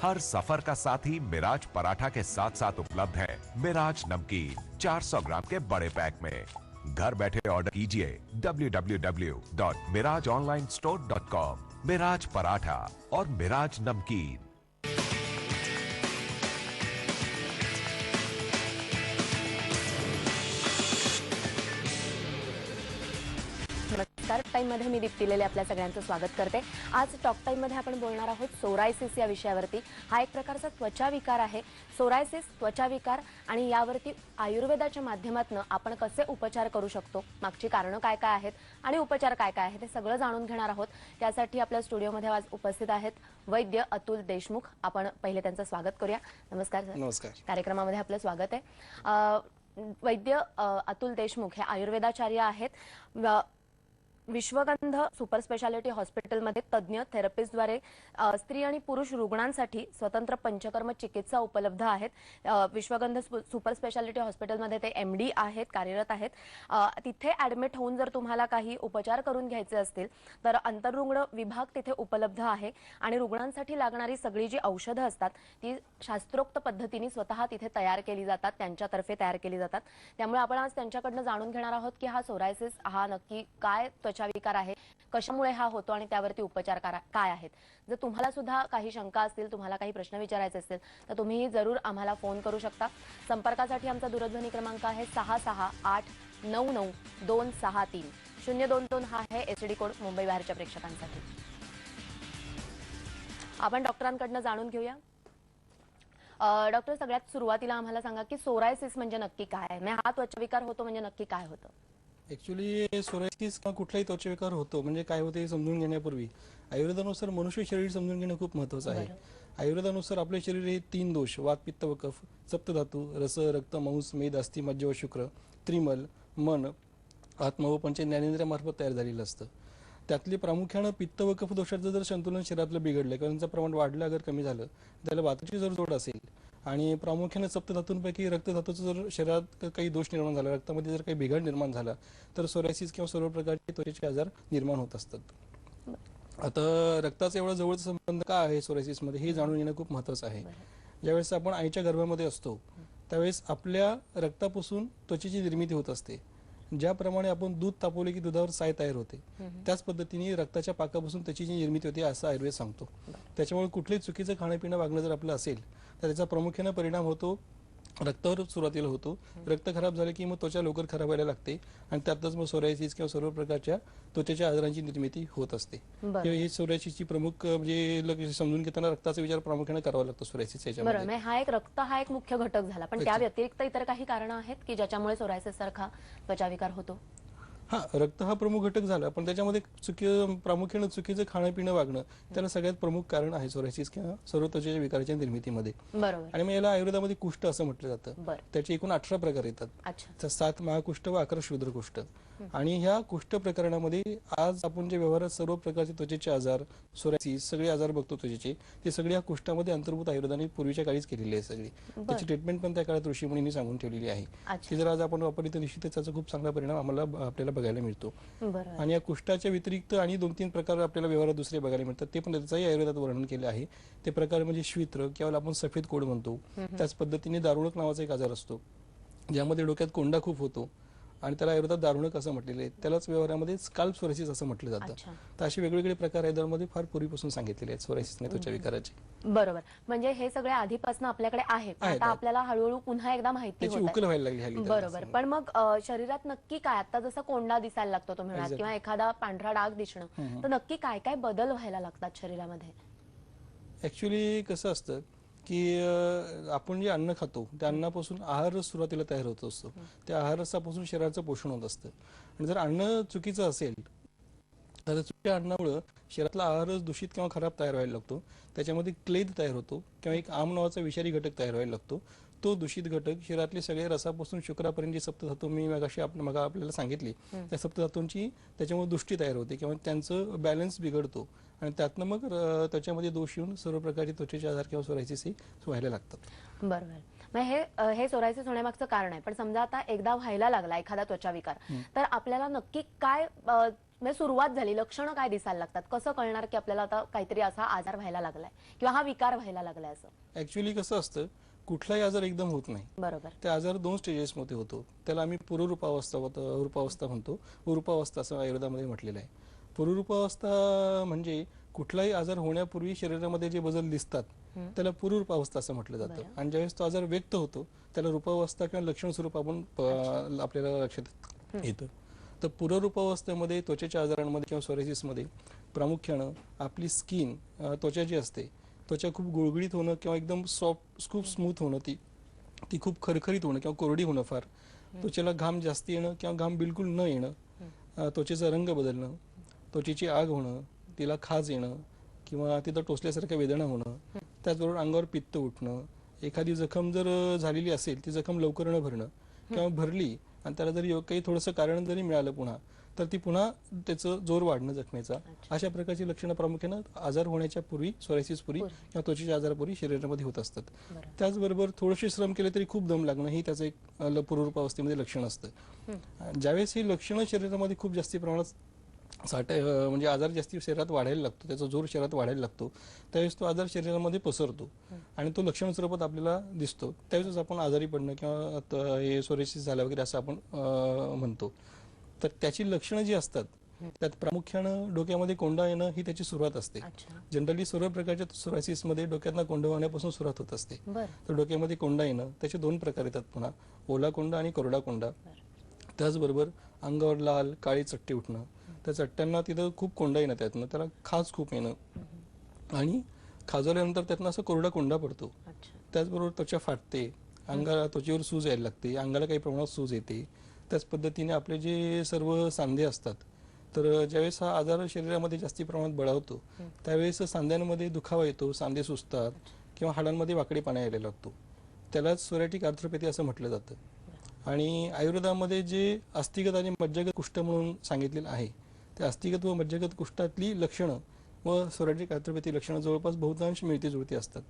हर सफर का साथी मिराज पराठा के साथ साथ उपलब्ध है मिराज नमकीन 400 ग्राम के बड़े पैक में। घर बैठे ऑर्डर कीजिए www.mirajonlinestore.com। मिराज पराठा और मिराज नमकीन। नमस्कार, टाइम मध्ये मी दीप्ती लेले आपल्या सगळ्यांचं स्वागत करते। आज टॉक टाइम मध्ये आपण बोलणार आहोत सोरायसिस या विषयावरती। हा एक प्रकारचा त्वचा विकार आहे। सोरायसिस त्वचा विकार आणि यावरती आयुर्वेदाच्या माध्यमातून आपण कसे उपचार करू शकतो, मागची कारणं काय काय आहेत आणि उपचार काय काय आहेत ते सगळं जाणून घेणार आहोत। त्यासाठी आपल्या स्टुडिओमध्ये आज उपस्थित आहेत वैद्य अतुल देशमुख। आपण पहिले त्यांचं स्वागत करूया। नमस्कार सर। नमस्कार। कार्यक्रमामध्ये आपलं स्वागत आहे। वैद्य अतुल देशमुख हे आयुर्वेदाचार्य आहेत। विश्वगंध सुपर स्पेशालिटी हॉस्पिटलमध्ये तज्ञ थेरपिस्टद्वारे स्त्री आणि पुरुष रुग्णांसाठी स्वतंत्र पंचकर्म चिकित्सा उपलब्ध आहेत। विश्वगंध सुपर स्पेशालिटी हॉस्पिटलमध्ये ते एमडी आहेत, कार्यरत आहेत। तिथे ऍडमिट होऊन जर तुम्हाला काही उपचार करून घ्यायचे असतील तर आंतररुग्ण विभाग तिथे उपलब्ध आहे आणि रुग्णांसाठी लागणारी सगळी जी औषधं असतात ती शास्त्रोक्त पद्धतीने स्वतः तिथे तयार केली जातात, त्यांच्यातर्फे तयार केली जातात। त्यामुळे आपण आज त्यांच्याकडून जाणून घेणार आहोत की हा सोरायसिस हा नक्की काय त्वचा विकार आहे, कशामुळे हा होतो आणि त्यावरती उपचार काय आहेत। जर तुम्हाला सुद्धा काही शंका असतील, तुम्हाला काही प्रश्न विचारायचे असतील तर तुम्ही जरूर आम्हाला फोन करू शकता। संपर्कासाठी आमचा दूरध्वनी क्रमांक आहे 66899263 022 हा आहे एसडी कोड मुंबई बाहेरच्या प्रेक्षकांसाठी। आपण डॉक्टरांकडून जाणून घेऊया। डॉक्टर, सगळ्यात सुरुवातीला आम्हाला सांगा की सोरायसिस म्हणजे नक्की काय आहे, म्हणजे हा त्वचा विकार होतो म्हणजे नक्की काय होतं। ऍक्च्युली सोरायसिस किंवा कुठलाही त्वचा विकार होतो म्हणजे काय होते हे समजून घेण्यापूर्वी आयुर्वेदानुसार मनुष्य शरीर समजून घेणं खूप महत्त्वाचं आहे। आयुर्वेदानुसार आपले शरीर हे 3 दोष वात पित्त व कफ, सप्तधातू रस रक्त मांस मेद अस्थि मज्जा व शुक्र, त्रिमल मन आत्मा व पंच ज्ञानेंद्रियामार्फत तयार झालेलं असतं। त्यातले प्रामुख्याने पित्त व कफ दोषाचं जर संतुलन शरीरातलं बिघडलं किंवा त्यांचं प्रमाण वाढलं अगर कमी झालं त्याला वाताची जर जोड असेल आणि प्रामुख्याने सप्तधातूंपैकी रक्तधातूचा जर शरीरात काही दोष निर्माण झाला, रक्तामध्ये जर काही बिघड निर्माण झाला तर सोरायसिस किंवा सर्व प्रकारचे त्वचेचे आजार निर्माण होत असतात। आता रक्ताचा एवढा जवळचा संबंध का आहे सोरायसिस मध्ये हे जाणून घेणं खूप महत्त्वाचं आहे। ज्यावेळेस आपण आईच्या गर्भामध्ये असतो त्यावेळेस आपल्या रक्तापासून त्वचेची निर्मिती होत असते। ज्याप्रमाणे आपण दूध तापवले की दुधावर साय तयार होते त्याच पद्धतीने रक्ताच्या पाकापासून त्याची जी निर्मिती होते असं आयुर्वेद सांगतो। त्याच्यामुळे कुठलेही चुकीचं खाणं वागणं जर आपलं असेल तर त्याचा प्रामुख्याने परिणाम होतो रक्तावर सुरुवातीला होतो। रक्त खराब झाले की मग त्वचा लवकर खराब व्हायला लागते आणि त्यातच मग सोरायसिस किंवा सर्व प्रकारच्या त्वचेच्या आजारांची निर्मिती होत असते। ही सोरायसिसची प्रमुख म्हणजे समजून घेताना रक्ताचा विचार प्रामुख्याने करावा लागतो सोरायसिस याच्यामध्ये। बरोबर, हा एक रक्त हा एक मुख्य घटक झाला, पण त्या व्यतिरिक्त इतर काही कारणं आहेत की ज्याच्यामुळे सोरायसिस सारखा त्वचा विकार होतो। हा, रक्त हा प्रमुख घटक झाला पण त्याच्यामध्ये प्रामुख्याने चुकीचं खाणं वागणं त्याला सगळ्यात प्रमुख कारण आहे सोरायसिस किंवा सर्व त्वचेच्या विकाराच्या निर्मितीमध्ये। बरोबर। आणि मग याला आयुर्वेदामध्ये कुष्ठ असं म्हटलं जातं। त्याचे एकूण 18 प्रकार येतात। तर 7 महाकुष्ठ व 11 शूद्रकुष्ठ। आणि ह्या कुष्ठ प्रकरणामध्ये आज आपण जे व्यवहारात सर्व प्रकारचे त्वचेचे आजार सोरायसिस सगळे आजार बघतो त्वचेचे ते सगळे या कुष्ठामध्ये अंतर्भूत आयुर्वेदाने पूर्वीच्या काळीच केलेली आहे सगळी। त्याची ट्रीटमेंट पण त्या काळात ऋषीमुनींनी सांगून ठेवलेली आहे की जर आज आपण वापरली तर निश्चितच त्याचा खूप चांगला परिणाम आपल्याला बघायला मिळतो। आणि या कुष्ठाच्या व्यतिरिक्त आणि 2-3 प्रकार आपल्याला व्यवहारात दुसरे बघायला मिळतात ते पण त्याचंही आयुर्वेदात वर्णन केले आहे। ते प्रकार म्हणजे श्वित्र किंवा आपण सफेद कोड म्हणतो, त्याच पद्धतीने दारुणक नावाचा एक आजार असतो ज्यामध्ये डोक्यात कोंडा खूप होतो आणि त्याला आयुर्वेदात दारुणक असं म्हटलेलं आहे। त्यालाच व्यवहारामध्ये स्काल्प सोरायसिस असं म्हटलं जातं। तर असे वेगवेगळे प्रकार आयुर्वेदामध्ये फार पूर्वीपासून सांगितलेले आहेत सोरायसिस आणि त्वचा विकाराचे। बरोबर, म्हणजे हे सगळे आधीपासून आपल्याकडे आहे, आता आपल्याला हळूहळू पुन्हा एकदा माहिती होत उकल व्हायला लागली। बरोबर, पण मग शरीरात नक्की काय, आता जसा कोंडा दिसायला लागतो तो म्हणाल किंवा एखादा पांढरा डाग दिसणं, तर नक्की काय काय बदल व्हायला लागतात शरीरामध्ये। ऍक्च्युली कसं असतं की आपण जे अन्न खातो त्या अन्नापासून आहार सुरुवातीला तयार होत असतो। त्या आहार रसापासून शरीराचं पोषण होत असतं आणि जर अन्न चुकीचं असेल तर चुकीच्या अन्नामुळे शरीरातला आहारच दूषित किंवा खराब तयार व्हायला लागतो। त्याच्यामध्ये क्लेद तयार होतो किंवा एक आम नावाचा विषारी घटक तयार व्हायला लागतो। तो दूषित घटक शरीरातले सगळे रसापासून शुक्रापर्यंत जी सप्तधातू मी आपल्याला सांगितली त्या सप्तधातूंची त्याच्यामुळे दुष्टी तयार होते किंवा त्यांचं बॅलन्स बिघडतो आणि त्यातनं मग त्याच्यामध्ये दोष येऊन सर्व प्रकारचे त्वचेचे आजार किंवा सोरायसिस व्हायला लागतात। बरोबर, मग हे सोरायसिस होण्यामागचं कारण आहे, पण समजा आता एकदा व्हायला लागला एखादा त्वचा विकार तर आपल्याला नक्की काय म्हणजे सुरुवात झाली, लक्षणं काय दिसायला लागतात, कसं कळणार की आपल्याला आता काहीतरी असा आजार व्हायला लागलाय किंवा हा विकार व्हायला लागलाय असं? ऍक्च्युली कसं असतं, कुठलाही आजार एकदम होत नाही. बरोबर. ते आजार 2 स्टेजेसमध्ये होतो. त्याला आम्ही रूपावस्था म्हणतो. उरूपावस्था असं आयुर्वेदामध्ये म्हटलेलं आहे. पुरुरूपावस्था म्हणजे कुठलाही आजार होण्यापूर्वी शरीरामध्ये जे बदल दिसतात त्याला पुरुरूपावस्था असं म्हटलं जातं. आणि ज्यावेळेस तो आजार व्यक्त होतो त्याला रूपावस्था किंवा लक्षण स्वरूप आपण आपल्याला लक्षात येतं. तर पुरुरूपावस्थेमध्ये त्वचेच्या आजारांमध्ये किंवा सोरायसिसमध्ये प्रामुख्यानं आपली स्किन, त्वचा जी असते, त्वचा खूप गुळगुळीत होणं किंवा एकदम सॉफ्ट, खूप स्मूथ होणं, ती खूप खरखरीत होणं किंवा कोरडी होणं, फार त्वचेला घाम जास्त येणं किंवा घाम बिलकुल न येणं, त्वचेचा रंग बदलणं, त्वचेची आग होणं, तिला खाज येणं किंवा तिथं टोचल्यासारख्या वेदना होणं, त्याचबरोबर अंगावर पित्त उठणं, एखादी जखम जर झालेली असेल ती जखम लवकर न भरणं किंवा भरली आणि त्याला जरी काही थोडंसं कारण जरी मिळालं पुन्हा, तर ती पुन्हा त्याचं जोर वाढणं जखमेचा, अशा प्रकारची लक्षणं प्रामुख्यानं आजार होण्याच्या पूर्वी, सोरायसिस पूर्वी किंवा त्वचेच्या आजारापूर्वी शरीरामध्ये होत असतात. त्याचबरोबर थोडेसे श्रम केले तरी खूप दम लागणं ही त्याचं एक पुरुरूपावस्थेमध्ये लक्षण असतं. ज्यावेळेस ही लक्षणं शरीरामध्ये खूप जास्ती प्रमाणात म्हणजे आजार जास्ती शरीरात वाढायला लागतो, त्याचा जोर शरीरात वाढायला लागतो, त्यावेळेस तो आजार शरीरामध्ये पसरतो आणि तो लक्षण स्वरूपात आपल्याला दिसतो. त्यावेळेस आपण आजारी पडणं किंवा हे सोरायसिस झालं वगैरे असं आपण म्हणतो. तर त्याची लक्षणं जी असतात त्यात प्रामुख्यानं डोक्यामध्ये कोंडा येणं ही त्याची सुरुवात असते. जनरली सर्व प्रकारच्या सोरायसिसमध्ये डोक्यातनं कोंडा होण्यापासून सुरुवात होत असते. तर डोक्यामध्ये कोंडा येणं त्याचे 2 प्रकार येतात पुन्हा, ओला कोंडा आणि कोरडा कोंडा. त्याचबरोबर अंगावर लाल काळी चट्टी उठणं, त्या चट्ट्यांना तिथं खूप कोंडा येणं, त्यातनं त्याला खाज खूप येणं आणि खाजवल्यानंतर त्यातनं असं कोरडा कोंडा पडतो. त्याचबरोबर त्वचा फाटते, त्वचेवर सूज यायला लागते, अंगाला काही प्रमाणात सूज येते. त्याच पद्धतीने आपले जे सर्व सांधे असतात, तर ज्यावेळेस हा आजार शरीरामध्ये जास्ती प्रमाणात बळावतो त्यावेळेस सांध्यांमध्ये दुखावा येतो, सांधे सुजतात किंवा हाडांमध्ये वाकडेपणा यायला लागतो. त्यालाच सोरायटिक आर्थ्रोपॅथी असं म्हटलं जातं. आणि आयुर्वेदामध्ये जे अस्थिगत आणि मज्जागत कुष्ठ म्हणून सांगितलेलं आहे, त्या अस्थिगत व मज्जागत कुष्ठातली लक्षणं व सोरायटिक आर्थ्रोपॅथी लक्षणं जवळपास बहुतांश मिळती जुळती असतात.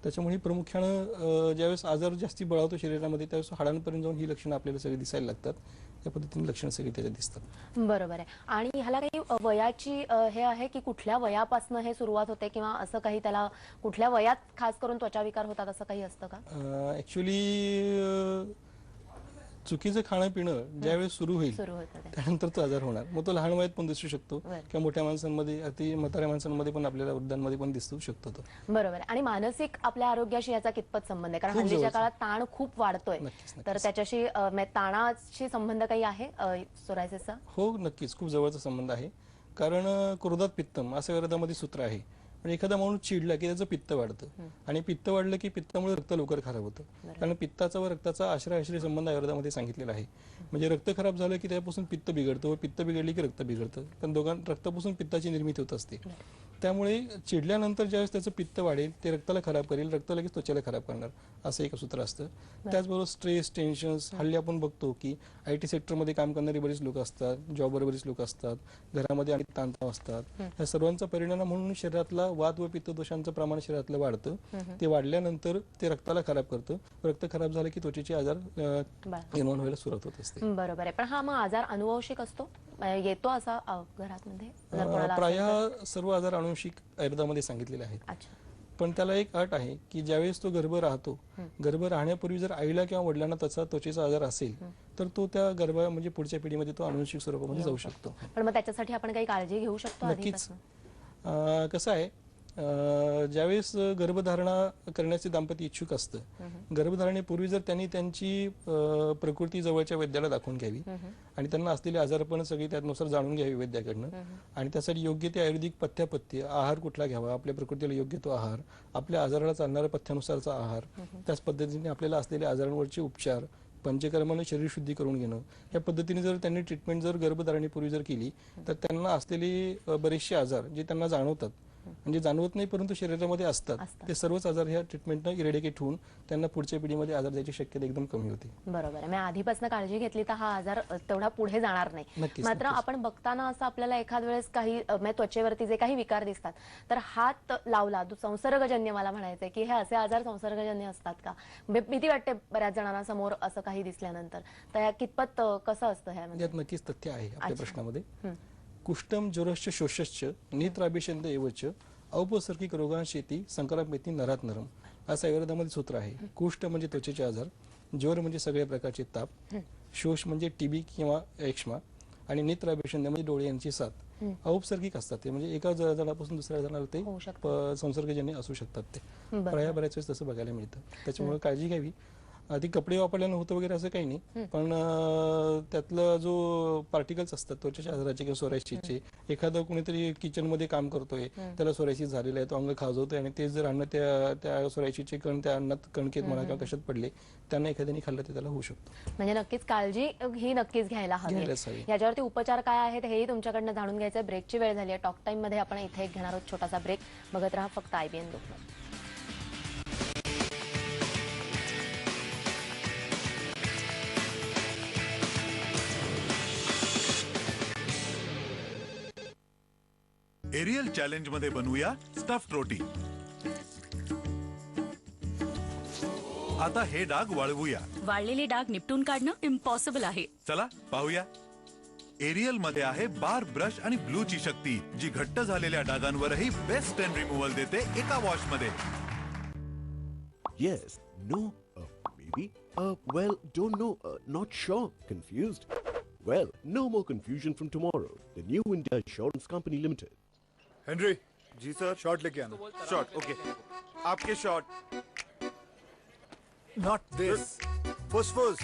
त्याच्यामुळे प्रामुख्यानं ज्यावेळेस आजार जास्ती बळावतो शरीरामध्ये त्यावेळेस हाडांपर्यंत जाऊन ही लक्षणं आपल्याला सगळी दिसायला लागतात. त्या पद्धतीने लक्षणं सगळी त्याच्यात दिसतात. बरोबर आहे. आणि ह्याला काही वयाची हे आहे की कुठल्या वयापासून हे सुरुवात होते किंवा असं काही, त्याला कुठल्या वयात खास करून त्वचा विकार होतात असं काही असतं का? ऍक्च्युली चुकीचं खाणं पिणं ज्यावेळेस सुरू होईल त्यानंतर तो आजार होणार. मग तो लहान वयात पण दिसू शकतो किंवा मोठ्या माणसांमध्ये, अति म्हाताऱ्या माणसांमध्ये पण, आपल्याला वृद्धांमध्ये पण दिसू शकतो तो. बरोबर. आणि मानसिक आपल्या आरोग्याशी याचा कितपत संबंध आहे? कारण हल्लीच्या काळात ताण खूप वाढतोय, तर त्याच्याशी ताणाशी संबंध काही आहे सोरायसिसचा? हो, नक्कीच खूप जवळचा संबंध आहे. कारण क्रोधात पित्तम असं आयुर्वेदामध्ये सूत्र आहे. म्हणजे एखादा माणूस चिडला की त्याचं पित्त वाढतं आणि पित्त वाढलं की पित्तामुळे रक्त लवकर खराब होतं. कारण पित्ताचा व रक्ताचा आश्रय संबंध आयुर्वेदामध्ये सांगितलेला आहे. म्हणजे रक्त खराब झालं की त्यापासून पित्त बिघडतं व पित्त बिघडली की रक्त बिघडतं. पण रक्तापासून पित्ताची निर्मिती होत असते. त्यामुळे चिडल्यानंतर ज्यावेळेस त्याचं पित्त वाढेल ते रक्ताला खराब करेल, रक्त लगेच त्वचेला खराब करणार, असं एक सूत्र असतं. त्याचबरोबर स्ट्रेस, टेन्शन्स, हल्ली आपण बघतो की IT सेक्टरमध्ये काम करणारी बरीच लोक असतात, जॉबवर बरीच लोक असतात, घरामध्ये आणि ताणतणाव असतात. या सर्वांचा परिणाम म्हणून शरीरातला वात व पित्त दोषांचं प्रमाण शरीरातलं वाढतं. ते वाढल्यानंतर ते रक्ताला खराब करतं. रक्त खराब झालं की त्वचेचे आजार निर्माण व्हायला सुरुवात होत असते. बरोबर आहे. पण हा मग आजार अनुवंशिक असतो, येतो असा घरामध्ये? प्रायः सर्व आजार अनुवंशिक आयुर्वेदामध्ये सांगितलेले आहेत. पण त्याला एक अट आहे की ज्यावेळेस तो गर्भ राहतो, गर्भ राहण्यापूर्वी जर आईला किंवा वडिलांना त्याचा त्वचेचा आजार असेल तर तो त्या म्हणजे पुढच्या पिढीमध्ये तो अनुवंशिक स्वरूपामध्ये जाऊ शकतो. पण मग त्याच्यासाठी आपण काही काळजी घेऊ शकतो? नक्कीच. कसं आहे, ज्यावेळेस गर्भधारणा करण्याचे दाम्पत्य इच्छुक असतं, गर्भधारणेपूर्वी जर त्यांनी त्यांची प्रकृती जवळच्या वैद्याला दाखवून घ्यावी आणि त्यांना असलेले आजारपण सगळी त्यानुसार जाणून घ्यावी वैद्याकडनं. आणि त्यासाठी योग्य ते आयुर्वेदिक पथ्यापथ्य आहार कुठला घ्यावा, आपल्या प्रकृतीला योग्य तो आहार, आपल्या आजाराला चालणाऱ्या पथ्यानुसारचा आहार, त्याच पद्धतीने आपल्याला असलेल्या आजारांवरचे उपचार, पंचकर्माने शरीर शुद्धी करून घेणं, या पद्धतीने जर त्यांनी ट्रीटमेंट जर गर्भधारणेपूर्वी जर केली तर त्यांना असलेले बरेचसे आजार जे त्यांना जाणवतात, म्हणजे जाणवत नाही परंतु शरीरामध्ये असतात, ते सर्वच आजार ह्या ट्रीटमेंटनं इरेडिकेट होऊन त्यांना पुढच्या पिढीमध्ये आजार द्यायची शक्यता एकदम कमी होते. बरोबर आहे. मी आधीपासून काळजी घेतली तर हा आजार तेवढा पुढे जाणार नाही. मात्र आपण बघताना असं आपल्याला एखाद वेळेस काही त्वचेवरती जे काही विकार दिसतात तर हात लावला, संसर्गजन्य मला म्हणायचंय की हे असे आजार संसर्गजन्य असतात का? भीती वाटते बऱ्याच जणांना समोर असं काही दिसल्यानंतर. तर कितपत कसं असतं ह्यामध्ये? नक्कीच तथ्य आहे आपल्या प्रश्नामध्ये. कुष्ठम ज्वरश्च शोषश्च नेत्राभिषेद एवच औपसर्गिक रोगांशेती संक्रामेती नरात नरम असं आयुर्वेदामध्ये सूत्र आहे. कुष्ठ म्हणजे त्वचेचे आजार, ज्वर म्हणजे सगळ्या प्रकारचे ताप, शोष म्हणजे टीबी किंवा एक्ष्मा आणि नेत्राभिषेद म्हणजे डोळे यांची साथ औपसर्गिक असतात. ते म्हणजे एका जणापासून दुसऱ्या जणाला ते होऊ शकतं. संसर्गजन्य असू शकतात. ते बरं. बऱ्याच वेळेस तसं बघायला मिळतं. त्याच्यामुळे काळजी घ्यावी. आधी कपडे वापरल्यानं होतं वगैरे असं काही नाही, पण त्यातलं जो पार्टिकल्स असतात त्वचेच्या आजाराचे किंवा सोरायसिसचे, एखादं कोणीतरी किचन मध्ये काम करतोय, त्याला सोरायसिस झालेला आहे, तो अंग खाजवतोय आणि ते जर अन्न त्या सोरायसिसचे कण त्या अन्नात कणकेत म्हणा किंवा कशात पडले, त्यांना एखाद्याने खाल्लं तर त्याला होऊ शकतो. म्हणजे नक्कीच काळजी ही नक्कीच घ्यायला हवी. घ्यायलाच हवी. याच्यावरती उपचार काय आहेत हेही तुमच्याकडनं जाणून घ्यायचं. ब्रेकची वेळ झाली आहे. टॉक टाइम मध्ये आपण इथे एक घेणार आहोत छोटासा ब्रेक. बघत राहा फक्त IBN लोकमत. एरियल चॅलेंज मध्ये बनवूया स्टफ्ड रोटी. आता हे डाग वाळवूया. वाळलेले डाग निपटून काढणं इम्पॉसिबल आहे. चला पाहूया. एरियल मध्ये आहे बार, ब्रश आणि ग्लू ची शक्ती, जी घट्ट झालेल्या डागांवरही बेस्ट स्टेन रिमूव्हल देते एका वॉश मध्ये. Yes, no, maybe, well, don't know, not sure, confused. Well, no more confusion from tomorrow. The New India Insurance Company Limited. Henry ji sir, shot लेके आना. Shot okay. आपके शॉट. Not this. फुसफुस.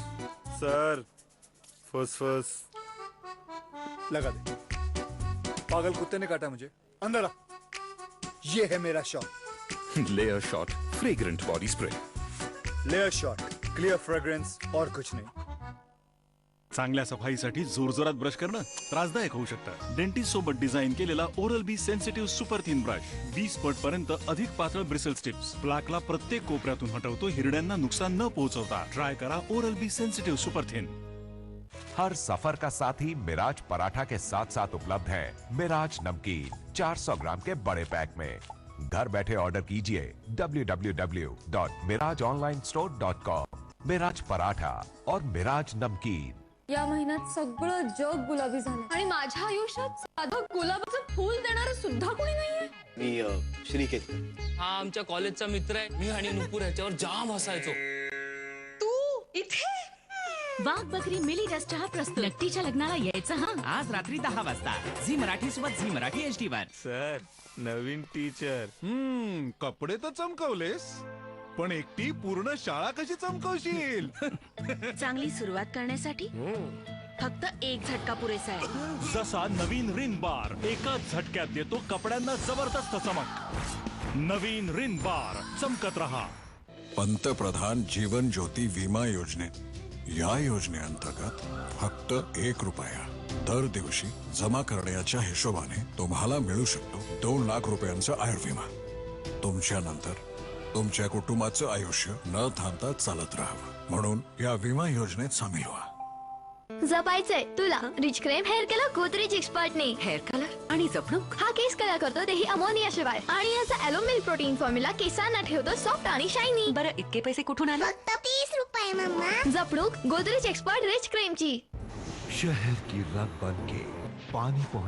Sir फुस लगा दे. पागल कुत्ते ने काटा मुझे. अंदर आ. ये है मेरा shot. Layer shot fragrant body spray. Layer shot, clear fragrance और कुछ नहीं. चांगल्या सफाईसाठी जोरजोरात ब्रश करणं त्रासदायक होऊ शकतं. डेंटिस्ट सोबत डिझाईन केलेला ओरल बी सेन्सिटिव्ह सुपर थिन ब्रश 20 पट पर्यंत अधिक पातळ ब्रिसल्स टिप्स प्लाकला प्रत्येक कोपऱ्यातून हटवतो, हिरड्यांना नुकसान न पोहोचवता. ट्राय करा ओरल बी सेन्सिटिव्ह सुपर थिन. हर सफर का साथी मिराज पराठा के साथ साथ उपलब्ध है मिराज नमकीन 400 ग्राम के बड़े पैक में. घर बैठे ऑर्डर कीजिए www.mirajonlinestore.com. मिराज पराठा और मिराज नमकीन. या महिन्यात सगळं जग गुलाबी झालं आणि माझ्या आयुष्यात साधं गुलाबाचं फूल देणारं सुद्धा कोणी नाहीये. मी श्रीकेत. हा आमच्या कॉलेजचा मित्र आहे. मी आणि नुपूर ह्याच्यावर जाम हसायचो. तू इथे वाघ बकरी मिली डस्ट चहा प्रस्तुत. नक्कीच्या लग्नाला यायचं हा. आज रात्री 10 वाजता झी मराठी सोबत झी मराठी HD वर. सर नवीन टीचर. कपडे तर चमकवलेस, पण एकटी पूर्ण शाळा कशी चमकवशील? चांगली सुरुवात करण्यासाठी फक्त एक झटका पुरेसा आहे. जसा नवीन रिन बार एकाच झटक्यात देतो कपड्यांना जबरदस्त चमक. नवीन रिन बार, चमकत रहा. पंतप्रधान जीवन ज्योती विमा योजनेत या योजनेअंतर्गत फक्त ₹1 दर दिवशी जमा करण्याच्या हिशोबाने तुम्हाला मिळू शकतो 2 लाख रुपयांचा आयुर्विमा. तुमच्या नंतर तुमच्या कुटुंबाचं आयुष्य न थांबता चालत राहावं म्हणून या विमा योजनेत सामील व्हा. जपायचंय तुला rich cream hair colour Godrej एक्सपर्टने. हेअर कलर आणि जपणूक. हा केस कलर करतो तेही अमोनिया शिवाय आणि याचा ॲलोमिल प्रोटीन फॉर्म्युला केसांना ठेवतो सॉफ्ट आणि शायनी. बरं इतके पैसे कुठून आले? फक्त ₹30 मम्मा. जपणूक गोदरेज एक्सपर्ट रिच क्रीमची. शहर की रग बन के पानी पहुंचा